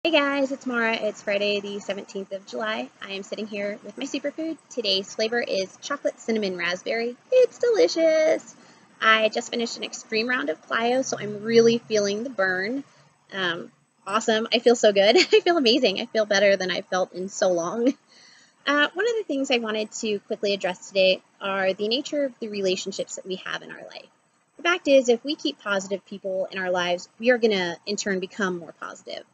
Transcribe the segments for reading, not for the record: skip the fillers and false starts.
Hey guys, it's Mara. It's Friday the 17th of July. I am sitting here with my superfood. Today's flavor is chocolate cinnamon raspberry. It's delicious. I just finished an extreme round of plyo, so I'm really feeling the burn. Awesome. I feel so good. I feel amazing. I feel better than I've felt in so long. One of the things I wanted to quickly address today are the nature of the relationships that we have in our life. The fact is, if we keep positive people in our lives, we are going to, in turn, become more positive.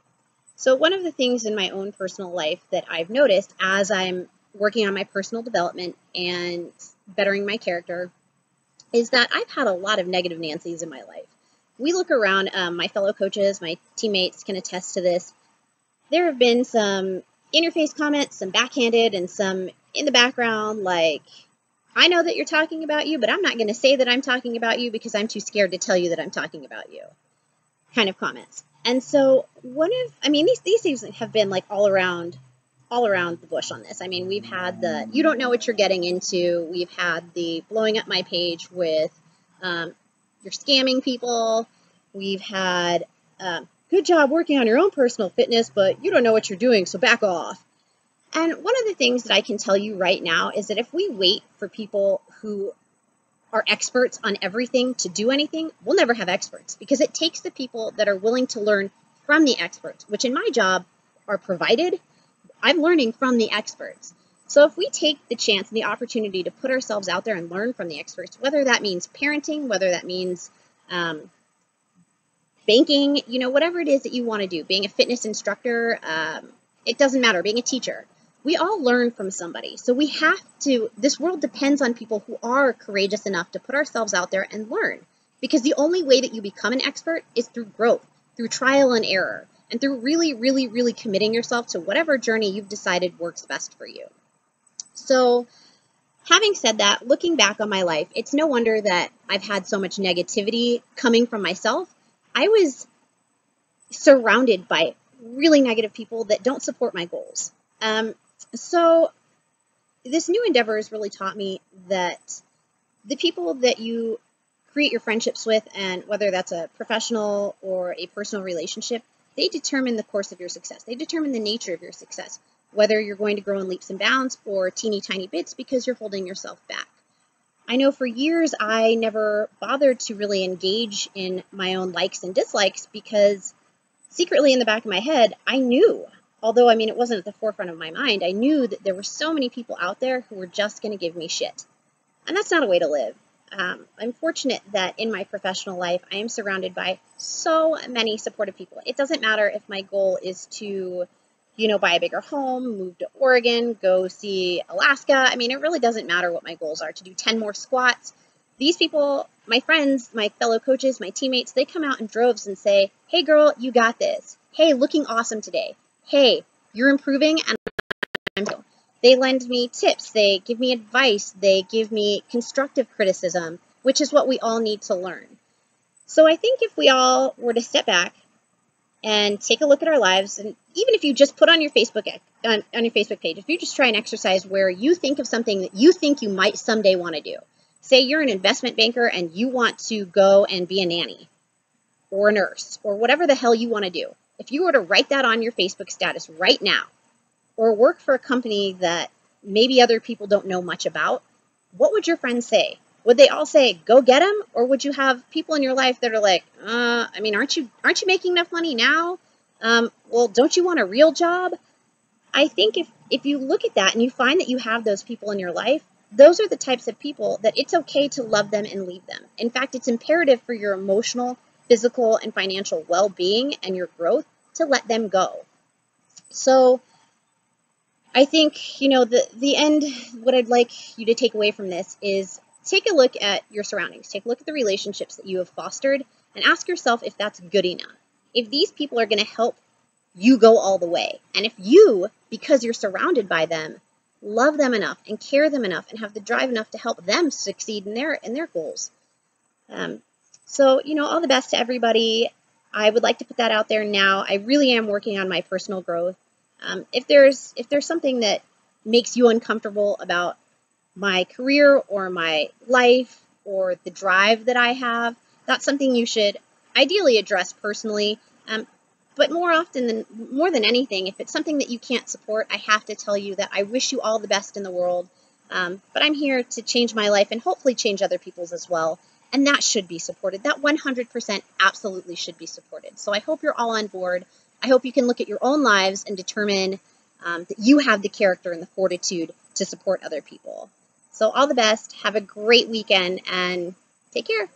So one of the things in my own personal life that I've noticed as I'm working on my personal development and bettering my character is that I've had a lot of negative Nancys in my life. We look around, my fellow coaches, my teammates can attest to this. There have been some in-your-face comments, some backhanded, and some in the background, like, I know that you're talking about you, but I'm not going to say that I'm talking about you because I'm too scared to tell you that I'm talking about you kind of comments. And so these things have been like all around the bush on this. I mean, we've had the, you don't know what you're getting into. We've had the blowing up my page with, you're scamming people. We've had, good job working on your own personal fitness, but you don't know what you're doing, so back off. And one of the things that I can tell you right now is that if we wait for people who are experts on everything to do anything, we'll never have experts, because it takes the people that are willing to learn from the experts, which in my job are provided. I'm learning from the experts. So if we take the chance and the opportunity to put ourselves out there and learn from the experts, whether that means parenting, whether that means banking, whatever it is that you want to do, being a fitness instructor, it doesn't matter, being a teacher. We all learn from somebody. So we have to, this world depends on people who are courageous enough to put ourselves out there and learn. Because the only way that you become an expert is through growth, through trial and error, and through really, really, really committing yourself to whatever journey you've decided works best for you. So having said that, looking back on my life, it's no wonder that I've had so much negativity coming from myself. I was surrounded by really negative people that don't support my goals. So this new endeavor has really taught me that the people that you create your friendships with, and whether that's a professional or a personal relationship, they determine the course of your success. They determine the nature of your success, whether you're going to grow in leaps and bounds or teeny tiny bits because you're holding yourself back. I know for years I never bothered to really engage in my own likes and dislikes because secretly in the back of my head, I knew, although, it wasn't at the forefront of my mind, I knew that there were so many people out there who were just going to give me shit. And that's not a way to live. I'm fortunate that in my professional life, I am surrounded by so many supportive people. It doesn't matter if my goal is to, buy a bigger home, move to Oregon, go see Alaska. It really doesn't matter what my goals are, to do 10 more squats. These people, my friends, my fellow coaches, my teammates, they come out in droves and say, hey girl, you got this. Hey, looking awesome today. Hey, you're improving, and they lend me tips, they give me advice, they give me constructive criticism, which is what we all need to learn. So I think if we all were to step back and take a look at our lives, and even if you just put on your Facebook page, if you just try an exercise where you think of something that you think you might someday want to do. Say you're an investment banker and you want to go and be a nanny or a nurse or whatever the hell you want to do. If you were to write that on your Facebook status right now, or work for a company that maybe other people don't know much about, what would your friends say? Would they all say, go get them? Or would you have people in your life that are like, aren't you making enough money now? Well, don't you want a real job? I think if you look at that and you find that you have those people in your life, those are the types of people that it's okay to love them and leave them. In fact, it's imperative for your emotional, physical, and financial well-being and your growth to let them go. So I think, the end, what I'd like you to take away from this is take a look at your surroundings. Take a look at the relationships that you have fostered and ask yourself if that's good enough. If these people are going to help you go all the way. And if you, because you're surrounded by them, love them enough and care them enough and have the drive enough to help them succeed in their goals. So, all the best to everybody. I would like to put that out there now. I really am working on my personal growth. If there's something that makes you uncomfortable about my career or my life or the drive that I have, that's something you should ideally address personally. But more than anything, if it's something that you can't support, I have to tell you that I wish you all the best in the world. But I'm here to change my life and hopefully change other people's as well. And that should be supported. That 100% absolutely should be supported. So I hope you're all on board. I hope you can look at your own lives and determine that you have the character and the fortitude to support other people. So all the best. Have a great weekend and take care.